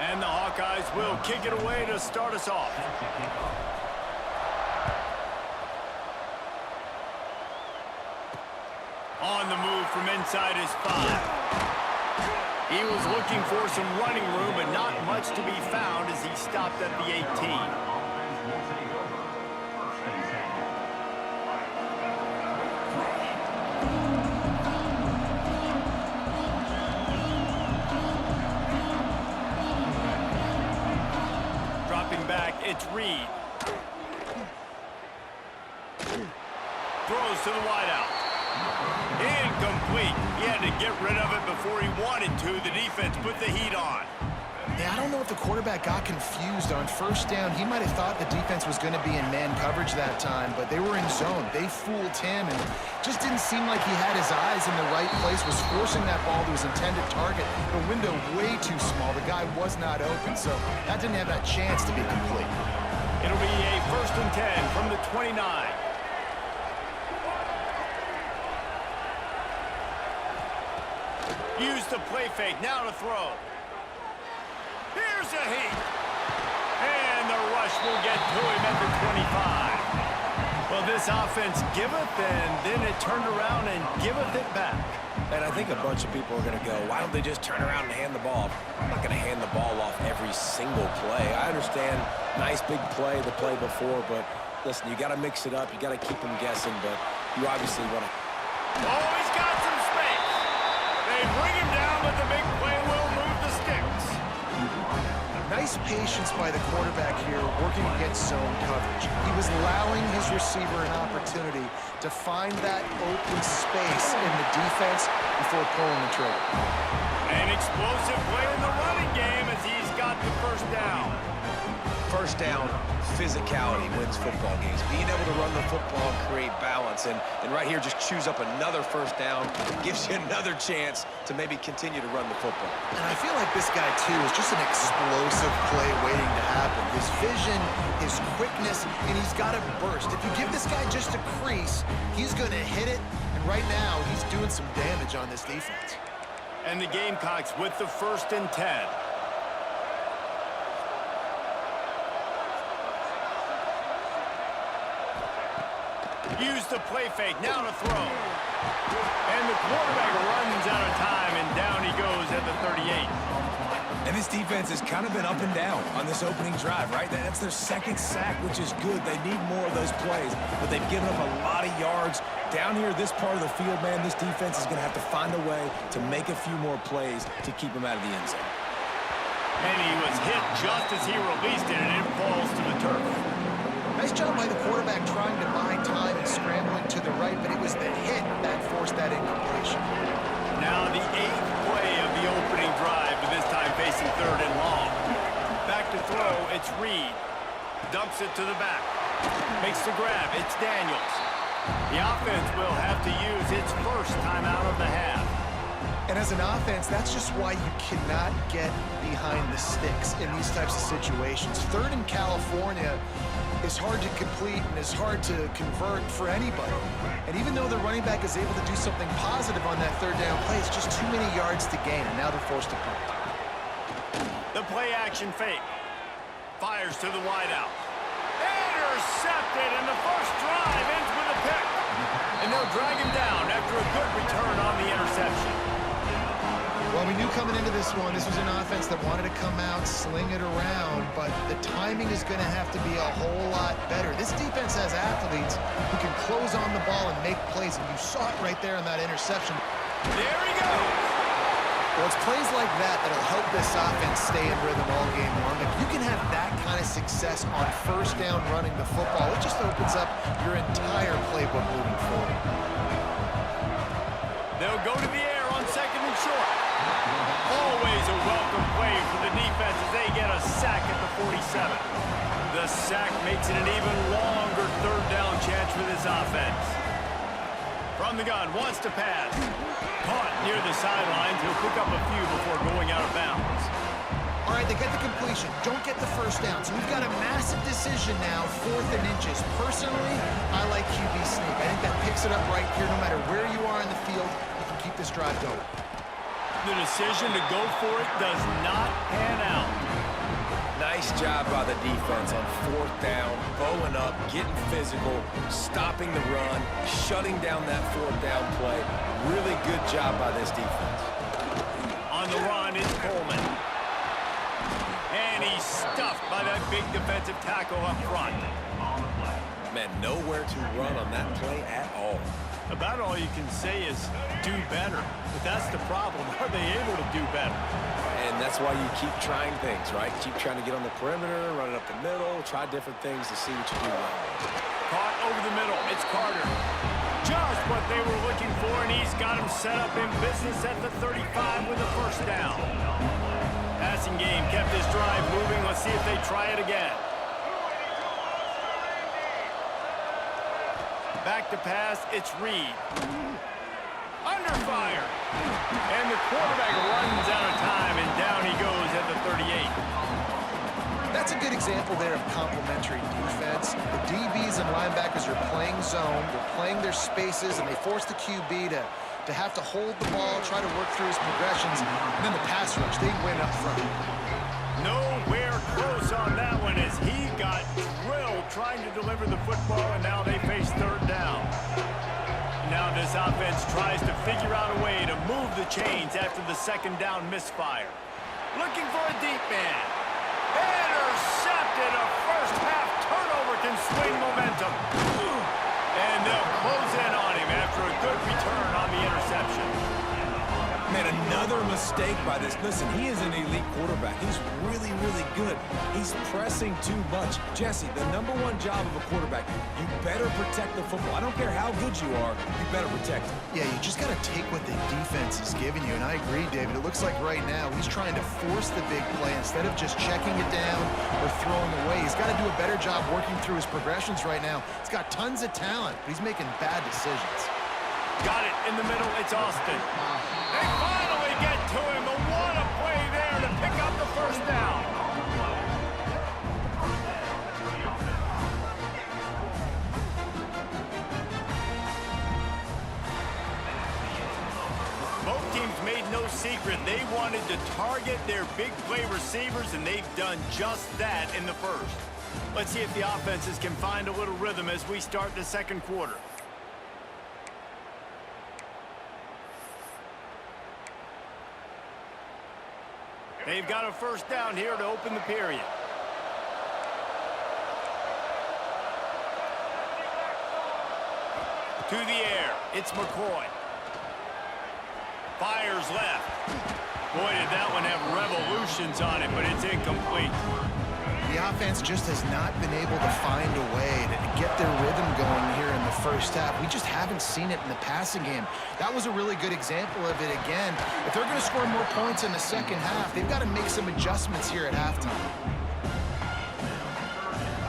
And the Hawkeyes will kick it away to start us off. On the move from inside his 5. He was looking for some running room, but not much to be found as he stopped at the 18. It's Reed. Throws to the wideout. Incomplete. He had to get rid of it before he wanted to. The defense put the heat on. Yeah, I don't know if the quarterback got confused on first down. He might have thought the defense was going to be in man coverage that time, but they were in zone. They fooled him, and just didn't seem like he had his eyes in the right place, was forcing that ball to his intended target. The window way too small. The guy was not open, so that didn't have that chance to be complete. It'll be a 1st and 10 from the 29. Use the play fake, now to throw. Here's a heat. And the rush will get to him at the 25. Well, this offense giveth, and then it turned around and giveth it back. And I think a bunch of people are going to go, why don't they just turn around and hand the ball? I'm not going to hand the ball off every single play. I understand, nice big play the play before, but listen, you got to mix it up. You got to keep them guessing, but you obviously want to. Oh, he's got some space. They bring him down, but the big play will move the sticks. Nice patience by the quarterback here, working against zone coverage. He was allowing his receiver an opportunity to find that open space in the defense before pulling the trigger. An explosive play in the running game as he's got the 1st down. First down, physicality wins football games. Being able to run the football and create balance. And right here, just choose up another 1st down. Gives you another chance to maybe continue to run the football. And I feel like this guy, too, is just an explosive play waiting to happen. His vision, his quickness, and he's got a burst. If you give this guy just a crease, he's going to hit it. And right now, he's doing some damage on this defense. And the Gamecocks with the 1st and 10. Use the play fake, now to throw. And the quarterback runs out of time, and down he goes at the 38. And this defense has kind of been up and down on this opening drive, right? That's their 2nd sack, which is good. They need more of those plays, but they've given up a lot of yards. Down here, this part of the field, man, this defense is going to have to find a way to make a few more plays to keep them out of the end zone. And he was hit just as he released it, and it falls to the turf. Nice job by the quarterback trying to buy time and scrambling to the right, but it was the hit that forced that incompletion. Now the 8th play of the opening drive, but this time facing 3rd and long. Back to throw, it's Reed. Dumps it to the back. Makes the grab, it's Daniels. The offense will have to use its 1st timeout of the half. And as an offense, that's just why you cannot get behind the sticks in these types of situations. 3rd in California is hard to complete and is hard to convert for anybody. And even though the running back is able to do something positive on that 3rd down play, it's just too many yards to gain, and now they're forced to punt. The play action fake. Fires to the wideout. Intercepted, and the 1st drive ends with a pick. And they'll drag him down after a good return on the interception. Well, we knew coming into this one, this was an offense that wanted to come out, sling it around, but the timing is going to have to be a whole lot better. This defense has athletes who can close on the ball and make plays, and you saw it right there in that interception. There he goes. Well, it's plays like that that'll help this offense stay in rhythm all game long. If you can have that kind of success on 1st down running the football, it just opens up your entire playbook moving forward. They'll go to the air on 2nd and short. Always a welcome play for the defense as they get a sack at the 47. The sack makes it an even longer 3rd down chance for this offense. From the gun, wants to pass. Caught near the sidelines. He'll pick up a few before going out of bounds. All right, they get the completion. Don't get the 1st down. So we've got a massive decision now, 4th and inches. Personally, I like QB sneak. I think that picks it up right here. No matter where you are in the field, you keep this drive going. The decision to go for it does not pan out. Nice job by the defense on fourth down, bowing up, getting physical, stopping the run, shutting down that fourth down play. Really good job by this defense. On the run is Coleman. And he's stuffed by that big defensive tackle up front. Man, nowhere to run on that play at all. About all you can say is do better. But that's the problem. Are they able to do better? And that's why you keep trying things, right? Keep trying to get on the perimeter, run it up the middle, try different things to see what you do well. Caught over the middle. It's Carter. Just what they were looking for, and he's got him set up in business at the 35 with a first down. Passing game kept his drive moving. Let's see if they try it again. Back to pass, it's Reed. Under fire. And the quarterback runs out of time, and down he goes at the 38. That's a good example there of complementary defense. The DBs and linebackers are playing zone, they're playing their spaces, and they force the QB to have to hold the ball, try to work through his progressions, and then the pass rush, they win up front. Nowhere close on that one as he got drilled trying to deliver the football, and now they face third down. Now this offense tries to figure out a way to move the chains after the second down misfire. Looking for a deep man. Intercepted. A first half turnover can swing momentum. And they'll close in on him after a good return on the interception. Man, another mistake by this. Listen, he is an elite quarterback. He's really, really good. He's pressing too much. Jesse, the #1 job of a quarterback, you better protect the football. I don't care how good you are, you better protect it. Yeah, you just got to take what the defense is giving you, and I agree, David. It looks like right now he's trying to force the big play instead of just checking it down or throwing away. He's got to do a better job working through his progressions right now. He's got tons of talent, but he's making bad decisions. Got it in the middle. It's Austin. They finally get to him. But what a play there to pick up the first down. Both teams made no secret. They wanted to target their big play receivers, and they've done just that in the first. Let's see if the offenses can find a little rhythm as we start the second quarter. They've got a first down here to open the period. To the air, it's McCoy. Fires left. Boy, did that one have revolutions on it, but it's incomplete. The offense just has not been able to find a way to get their rhythm going here in the first half. We just haven't seen it in the passing game. That was a really good example of it again. If they're going to score more points in the second half, they've got to make some adjustments here at halftime.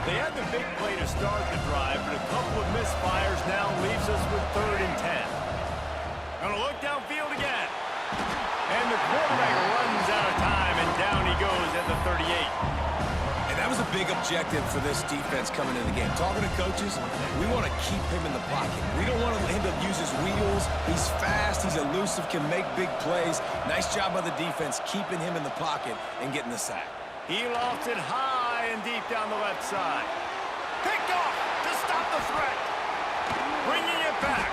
They had the big play to start the drive, but a couple of misfires now leaves us with 3rd and 10. Gonna look downfield again. And the quarterback runs out of time, and down he goes at the 38. And that was a big objective for this defense coming into the game. Talking to coaches, we want to keep him in the pocket. We don't want him to use his wheels. He's fast, he's elusive, can make big plays. Nice job by the defense keeping him in the pocket and getting the sack. He lofts it high and deep down the left side. Picked off to stop the threat. Bringing it back.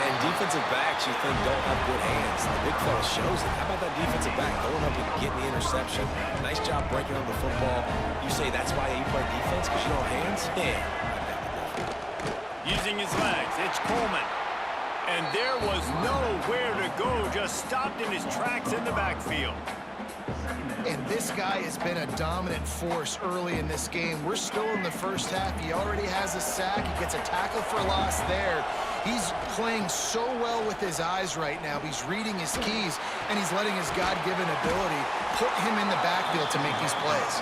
And defensive backs you think don't have good hands. The big fella shows it. How about that defensive back going up and getting the interception? Nice job breaking on the football. You say that's why you play defense, because you don't have hands? Yeah. Using his legs, it's Coleman. And there was nowhere to go, just stopped in his tracks in the backfield. And this guy has been a dominant force early in this game. We're still in the first half. He already has a sack. He gets a tackle for loss there. He's playing so well with his eyes right now. He's reading his keys, and he's letting his God-given ability put him in the backfield to make these plays.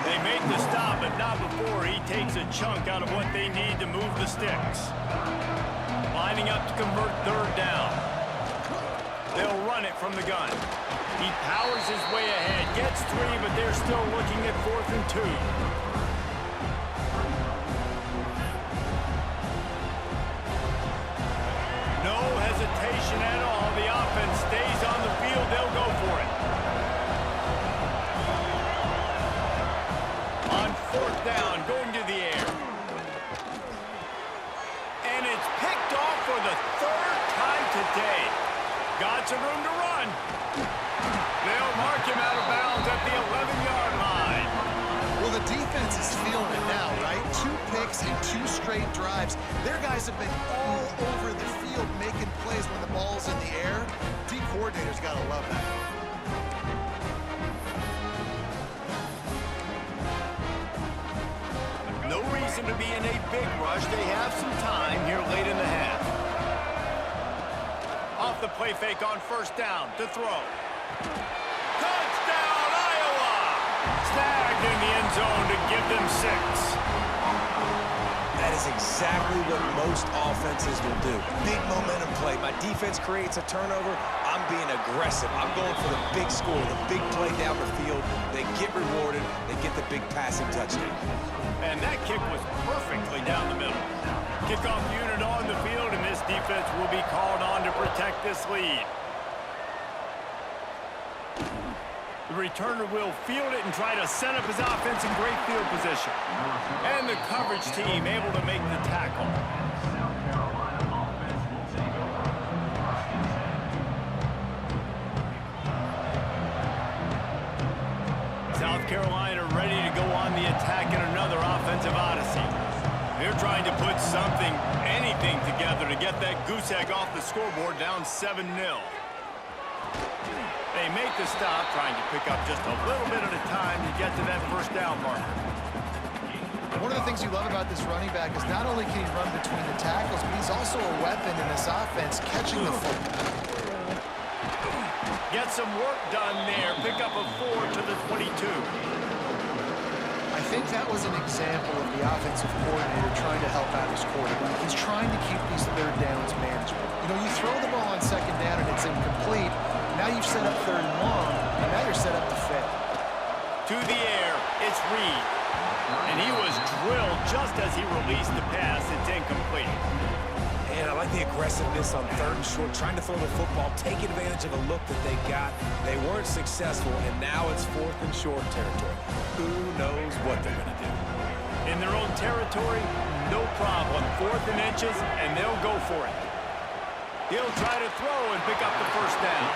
They make the stop, but not before he takes a chunk out of what they need to move the sticks. Lining up to convert 3rd down. They'll run it from the gun. He powers his way ahead, gets 3, but they're still looking at 4th and 2. No hesitation at all. The offense stays on the field. They'll go for it. down, going to the air. And it's picked off for the third time today. Got some room to run. They'll mark him out of bounds at the 11-yard line. Well, the defense is feeling it now, right? 2 picks in 2 straight drives. Their guys have been all over the field making plays when the ball's in the air. D coordinators got to love that. No reason to be in a big rush. They have some time here late in the half. Off the play fake on first down to throw. Touchdown, Iowa! Snagged in the end zone to give them 6. That is exactly what most offenses will do. Big momentum play. My defense creates a turnover. I'm being aggressive. I'm going for the big score, the big play down the field. They get rewarded. They get the big passing touchdown. And that kick was perfectly down the middle. Kickoff unit on the field, and this defense will be called on to protect this lead. The returner will field it and try to set up his offense in great field position. And the coverage team able to make the tackle. South Carolina ready to go on the attack in another offensive odyssey. They're trying to put something, anything together to get that goose egg off the scoreboard down 7-0. They make the stop, trying to pick up just a little bit at a time to get to that first down marker. One of the things you love about this running back is not only can he run between the tackles, but he's also a weapon in this offense, catching the football. Get some work done there. Pick up a 4 to the 22. I think that was an example of the offensive coordinator trying to help out his quarterback. He's trying to keep these third downs manageable. You know, you throw the ball on second down and it's incomplete. Now you've set up third and long, and now you're set up to fail. To the air, it's Reed. And he was drilled just as he released the pass. It's incomplete. And I like the aggressiveness on third and short, trying to throw the football, take advantage of a look that they got. They weren't successful, and now it's 4th and short territory. Who knows what they're going to do? In their own territory, no problem. 4th and inches, and they'll go for it. He'll try to throw and pick up the first down.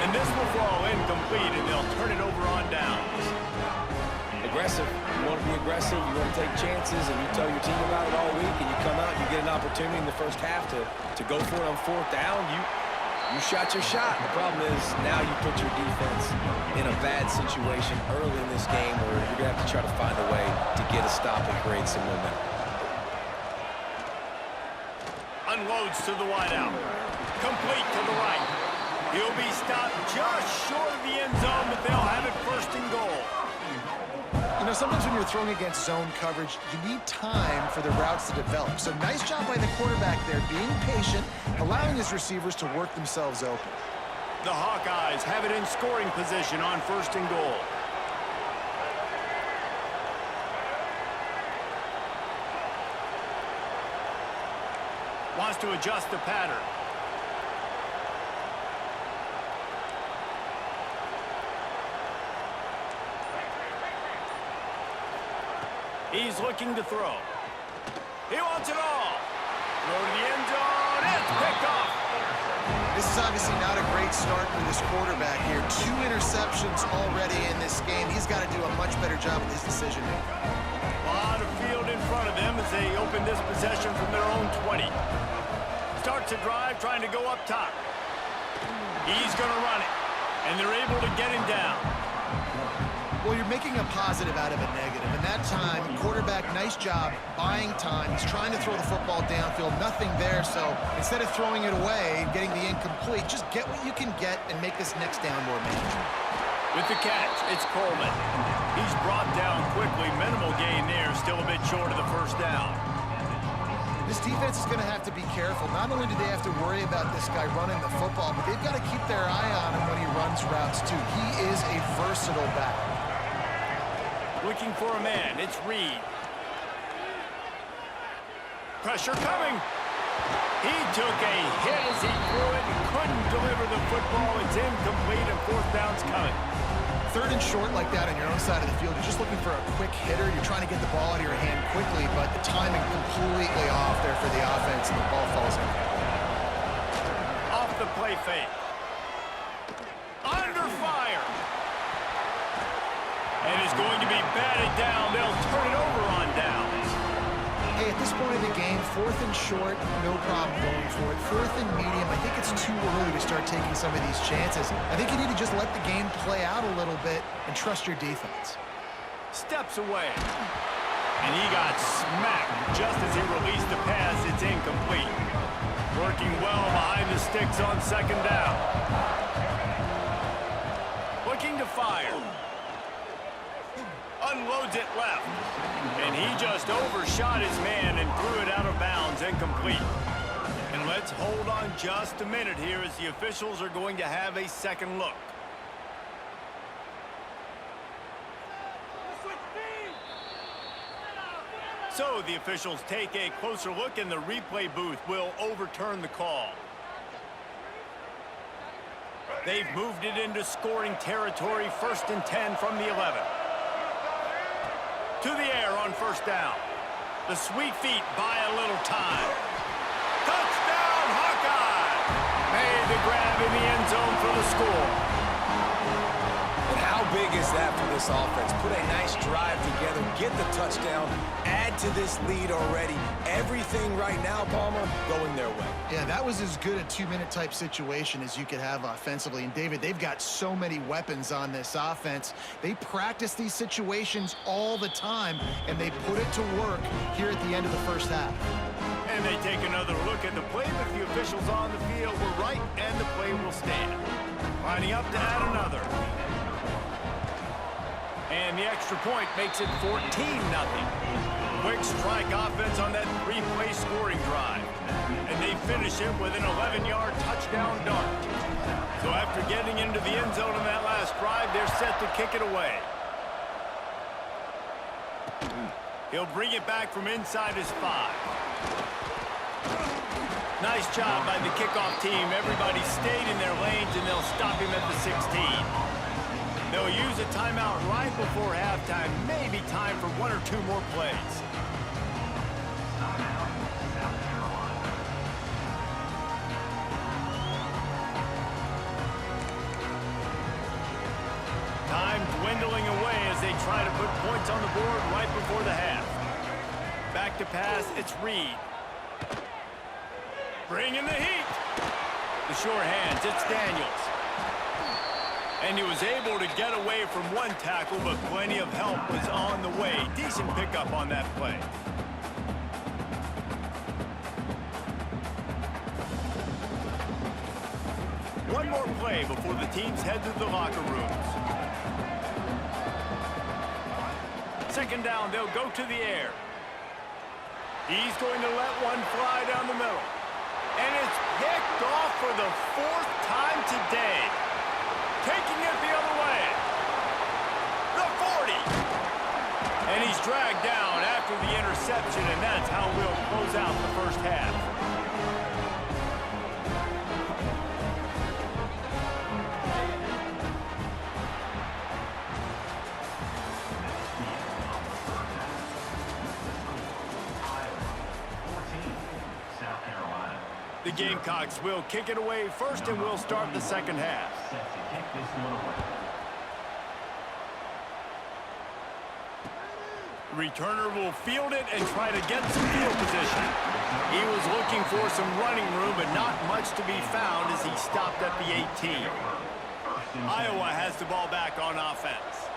And this will fall incomplete, and they'll turn it over on downs. Aggressive. You want to be aggressive, you want to take chances, and you tell your team about it all week, and you come out and you get an opportunity in the first half to go for it on 4th down. You shot your shot. The problem is now you put your defense in a bad situation early in this game where you're going to have to try to find a way to get a stop and create some momentum. Unloads to the wideout. Complete to the right. He'll be stopped just short of the end zone, but they'll have it 1st and goal. You know, sometimes when you're throwing against zone coverage, you need time for the routes to develop. So nice job by the quarterback there, being patient, allowing his receivers to work themselves open. The Hawkeyes have it in scoring position on 1st and goal. Wants to adjust the pattern. He's looking to throw. He wants it all. Throw to the end zone. It's picked off. This is obviously not a great start for this quarterback here. 2 interceptions already in this game. He's got to do a much better job with his decision-making. A lot of field in front of them as they open this possession from their own 20. Starts a drive trying to go up top. He's going to run it, and they're able to get him down. Well, you're making a positive out of a negative. And that time, quarterback, nice job buying time. He's trying to throw the football downfield. Nothing there, so instead of throwing it away and getting the incomplete, just get what you can get and make this next down more manageable. With the catch, it's Coleman. He's brought down quickly. Minimal gain there, still a bit short of the first down. This defense is going to have to be careful. Not only do they have to worry about this guy running the football, but they've got to keep their eye on him when he runs routes, too. He is a versatile back. Looking for a man. It's Reed. Pressure coming. He took a hit as he threw it and couldn't deliver the football. It's incomplete and 4th down's coming. Third and short like that on your own side of the field, you're just looking for a quick hitter. You're trying to get the ball out of your hand quickly, but the timing completely off there for the offense, and the ball falls in. Off the play fake. Under fire. And is going to be batted down. They'll turn it over on downs. Hey, at this point in the game, fourth and short, no problem going for it. Fourth and medium, I think it's too early to start taking some of these chances. I think you need to just let the game play out a little bit and trust your defense. Steps away. And he got smacked just as he released the pass. It's incomplete. Working well behind the sticks on second down. Looking to fire. Unloads it left. And he just overshot his man and threw it out of bounds, incomplete. And let's hold on just a minute here as the officials are going to have a second look. So the officials take a closer look, and the replay booth will overturn the call. They've moved it into scoring territory, 1st and 10 from the 11. To the air on first down. The sweet feet buy a little time. Touchdown, Hawkeye! Made the grab in the end zone for the score. And how big is that for this offense? Put a nice drive together, get the touchdown, add to this lead already. Everything right now, Palmer, going their way. Yeah, that was as good a two-minute type situation as you could have offensively. And, David, they've got so many weapons on this offense. They practice these situations all the time, and they put it to work here at the end of the first half. And they take another look at the play, but the officials on the field were right, and the play will stand. Lining up to add another. And the extra point makes it 14-0. Quick strike offense on that three-play scoring drive. And they finish it with an 11-yard touchdown dart. So after getting into the end zone in that last drive, they're set to kick it away. He'll bring it back from inside his 5. Nice job by the kickoff team. Everybody stayed in their lanes, and they'll stop him at the 16. They'll use a timeout right before halftime. Maybe time for 1 or 2 more plays. Time dwindling away as they try to put points on the board right before the half. Back to pass, it's Reed. Bringing the heat. The short hands, it's Daniels. And he was able to get away from one tackle, but plenty of help was on the way. Decent pickup on that play. One more play before the teams head to the locker rooms. Second down, they'll go to the air. He's going to let one fly down the middle. And it's picked off for the 4th time today. Taking it the other way. The 40. And he's dragged down after the interception, and that's how we'll close out the first half. The Gamecocks will kick it away first, and we'll start the second half. Returner will field it and try to get some field position. He was looking for some running room, but not much to be found as he stopped at the 18. Iowa has the ball back on offense.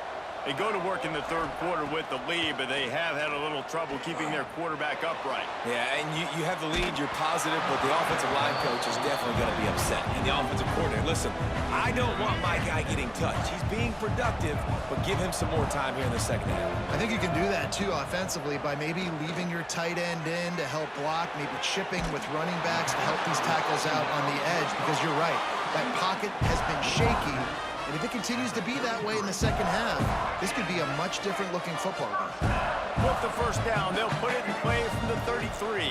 They go to work in the third quarter with the lead, but they have had a little trouble keeping their quarterback upright. Yeah, and you have the lead, you're positive, but the offensive line coach is definitely going to be upset. And the offensive coordinator, listen, I don't want my guy getting touched. He's being productive, but give him some more time here in the second half. I think you can do that, too, offensively, by maybe leaving your tight end in to help block, maybe chipping with running backs to help these tackles out on the edge, because you're right, that pocket has been shaky. And if it continues to be that way in the second half, this could be a much different looking football game. With the first down, they'll put it in play from the 33.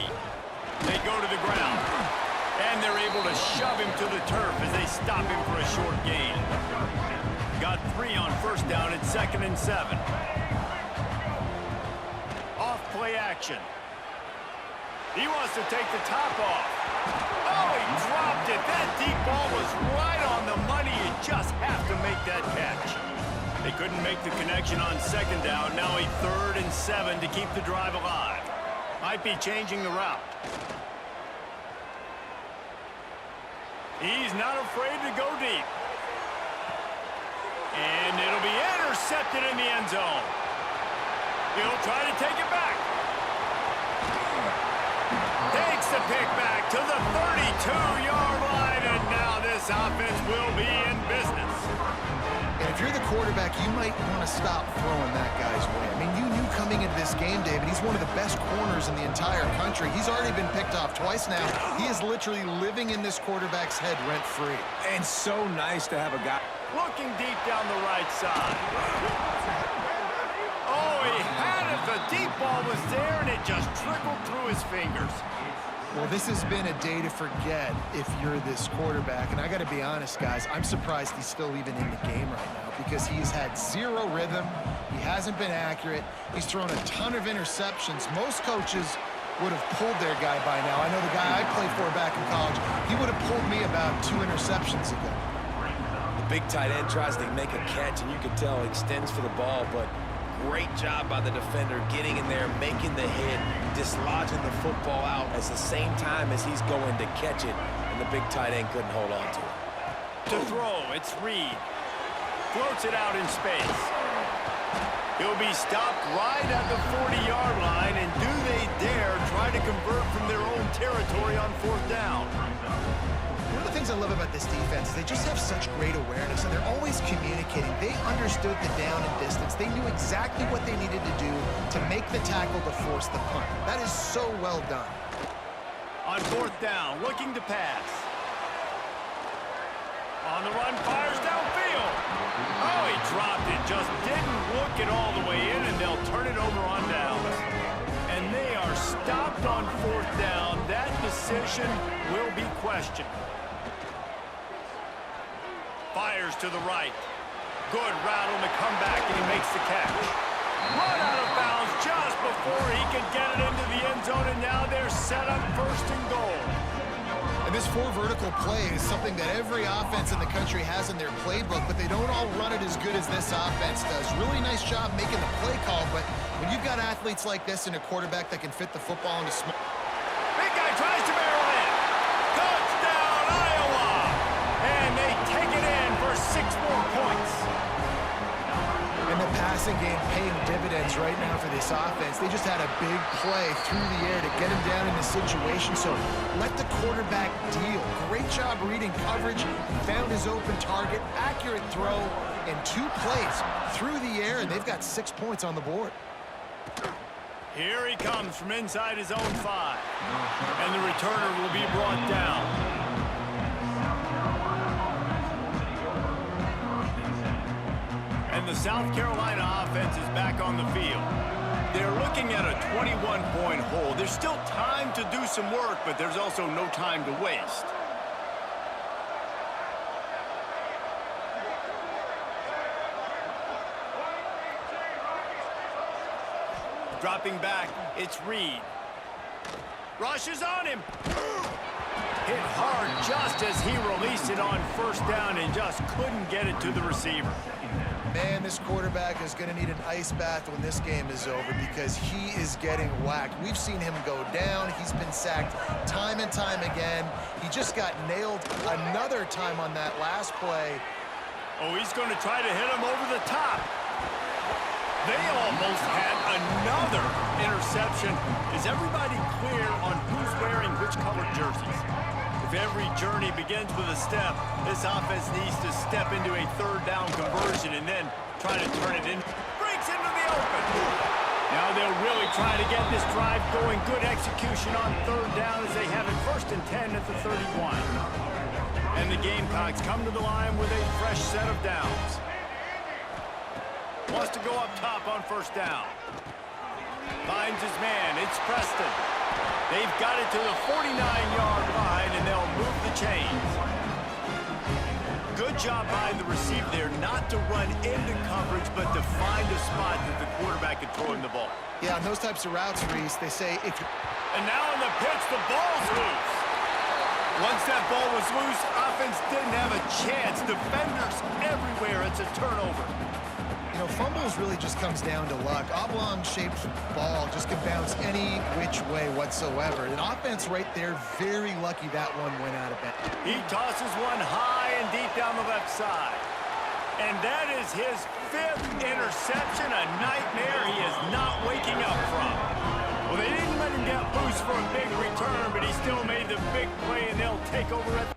They go to the ground. And they're able to shove him to the turf as they stop him for a short gain. Got 3 on first down at 2nd and 7. Off play action. He wants to take the top off. Oh, he dropped it. That deep ball was right on the money. You just have to make that catch. They couldn't make the connection on 2nd down. Now a 3rd and 7 to keep the drive alive. Might be changing the route. He's not afraid to go deep. And it'll be intercepted in the end zone. He'll try to take it back. Takes the pick back to the 32-yard line, and now this offense will be in business. And if you're the quarterback, you might want to stop throwing that guy's way. I mean, you knew coming into this game, David, he's one of the best corners in the entire country. He's already been picked off twice now. He is literally living in this quarterback's head rent-free. And so nice to have a guy. Looking deep down the right side. Oh, he had it. The deep ball was there, and it just trickled through his fingers. Well, this has been a day to forget if you're this quarterback. And I got to be honest, guys, I'm surprised he's still even in the game right now because he's had zero rhythm. He hasn't been accurate. He's thrown a ton of interceptions. Most coaches would have pulled their guy by now. I know the guy I played for back in college, he would have pulled me about 2 interceptions ago. Big tight end tries to make a catch, and you can tell extends for the ball, but great job by the defender getting in there, making the hit, dislodging the football out at the same time as he's going to catch it, and the big tight end couldn't hold on to it. To throw, it's Reed. Floats it out in space. He'll be stopped right at the 40-yard line, and do they dare try to convert from their own territory on 4th down? One of the things I love about this defense is they just have such great awareness, and they're always communicating. They understood the down and distance. They knew exactly what they needed to do to make the tackle to force the punt. That is so well done. On 4th down, looking to pass. On the run, fires downfield. Oh, he dropped it. Just didn't look it all the way in, and they'll turn it over on downs. And they are stopped on 4th down. That decision will be questioned. Fires to the right. Good route on the comeback, and he makes the catch. Run out of bounds just before he could get it into the end zone, and now they're set up 1st and goal. And this 4 vertical play is something that every offense in the country has in their playbook, but they don't all run it as good as this offense does. Really nice job making the play call, but when you've got athletes like this and a quarterback that can fit the football into small... Big guy tries to barrel in. Touchdown, Iowa! And they take it in for 6 more points. And the passing game paying dividends right now for this offense. They just had a big play through the air to get him down in the situation. So let the quarterback deal. Great job reading coverage. Found his open target. Accurate throw. And 2 plays through the air. And they've got 6 points on the board. Here he comes from inside his own 5. And the returner will be brought down. And the South Carolina offense is back on the field. They're looking at a 21-point hole. There's still time to do some work, but there's also no time to waste. Dropping back, it's Reed. Rushes on him. Hit hard just as he released it on 1st down and just couldn't get it to the receiver. Man, this quarterback is going to need an ice bath when this game is over because he is getting whacked. We've seen him go down. He's been sacked time and time again. He just got nailed another time on that last play. Oh, he's going to try to hit him over the top. They almost had another interception. Is everybody clear on who's wearing which colored jerseys? If every journey begins with a step, this offense needs to step into a 3rd down conversion and then try to turn it in. Breaks into the open. Now they'll really try to get this drive going. Good execution on 3rd down as they have it 1st and 10 at the 31. And the Gamecocks come to the line with a fresh set of downs. Wants to go up top on 1st down. Finds his man. It's Preston. They've got it to the 49-yard line, and they'll move the chains. Good job by the receiver there not to run into coverage, but to find a spot that the quarterback could throw him the ball. Yeah, on those types of routes, Reese, they say if you... And now on the pitch, the ball's loose. Once that ball was loose, offense didn't have a chance. Defenders everywhere. It's a turnover. You know, fumbles really just comes down to luck. Oblong-shaped ball just can bounce any which way whatsoever. An offense right there, very lucky that one went out of bounds. He tosses one high and deep down the left side. And that is his 5th interception, a nightmare he is not waking up from. Well, they didn't let him get loose for a big return, but he still made the big play, and they'll take over at